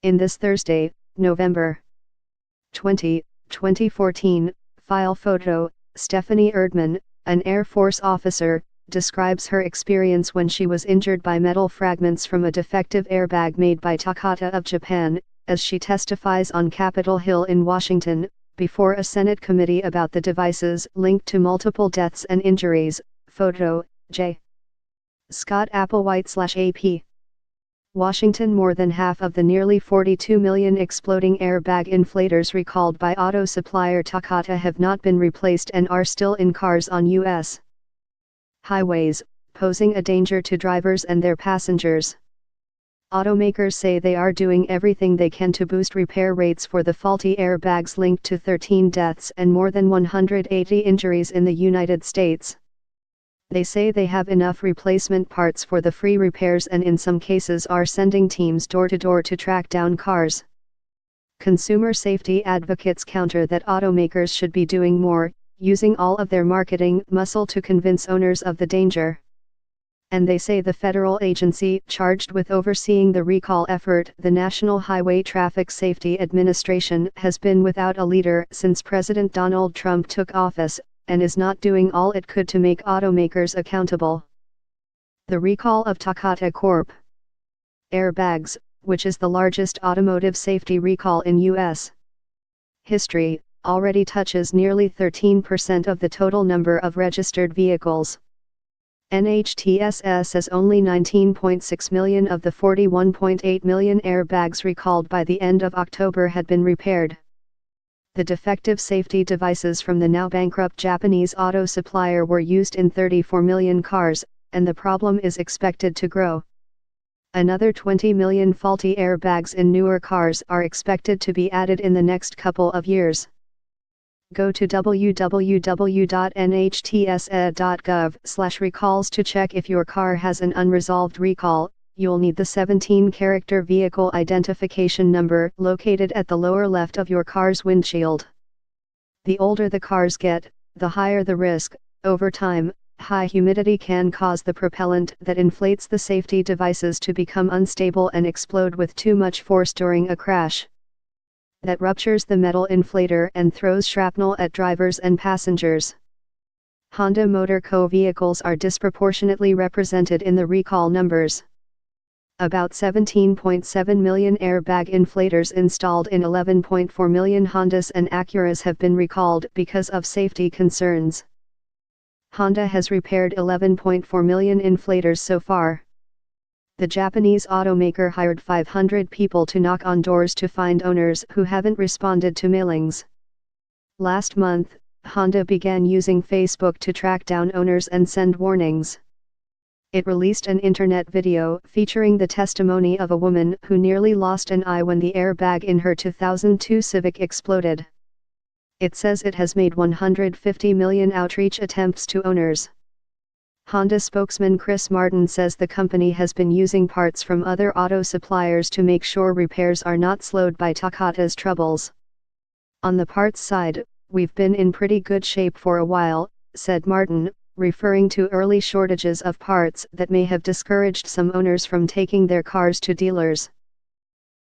In this Thursday, November 20, 2014, file photo, Stephanie Erdman, an Air Force officer, describes her experience when she was injured by metal fragments from a defective airbag made by Takata of Japan, as she testifies on Capitol Hill in Washington, before a Senate committee about the devices linked to multiple deaths and injuries. Photo, J. Scott Applewhite/AP. Washington. More than half of the nearly 42 million exploding airbag inflators recalled by auto supplier Takata have not been replaced and are still in cars on U.S. highways, posing a danger to drivers and their passengers. Automakers say they are doing everything they can to boost repair rates for the faulty airbags linked to 13 deaths and more than 180 injuries in the United States. They say they have enough replacement parts for the free repairs and in some cases are sending teams door to door to track down cars. Consumer safety advocates counter that automakers should be doing more, using all of their marketing muscle to convince owners of the danger. And they say the federal agency charged with overseeing the recall effort, the National Highway Traffic Safety Administration, has been without a leader since President Donald Trump took office, and is not doing all it could to make automakers accountable. The recall of Takata Corp. airbags, which is the largest automotive safety recall in U.S. history, already touches nearly 13% of the total number of registered vehicles. NHTSA says only 19.6 million of the 41.8 million airbags recalled by the end of October had been repaired. The defective safety devices from the now bankrupt Japanese auto supplier were used in 34 million cars, and the problem is expected to grow. Another 20 million faulty airbags in newer cars are expected to be added in the next couple of years. Go to www.nhtsa.gov/recalls to check if your car has an unresolved recall. You'll need the 17-character vehicle identification number located at the lower left of your car's windshield. The older the cars get, the higher the risk. Over time, high humidity can cause the propellant that inflates the safety devices to become unstable and explode with too much force during a crash. That ruptures the metal inflator and throws shrapnel at drivers and passengers. Honda Motor Co. vehicles are disproportionately represented in the recall numbers. About 17.7 million airbag inflators installed in 11.4 million Hondas and Acuras have been recalled because of safety concerns. Honda has repaired 11.4 million inflators so far. The Japanese automaker hired 500 people to knock on doors to find owners who haven't responded to mailings. Last month, Honda began using Facebook to track down owners and send warnings. It released an internet video featuring the testimony of a woman who nearly lost an eye when the airbag in her 2002 Civic exploded. It says it has made 150 million outreach attempts to owners. Honda spokesman Chris Martin says the company has been using parts from other auto suppliers to make sure repairs are not slowed by Takata's troubles. On the parts side, we've been in pretty good shape for a while, said Martin, referring to early shortages of parts that may have discouraged some owners from taking their cars to dealers.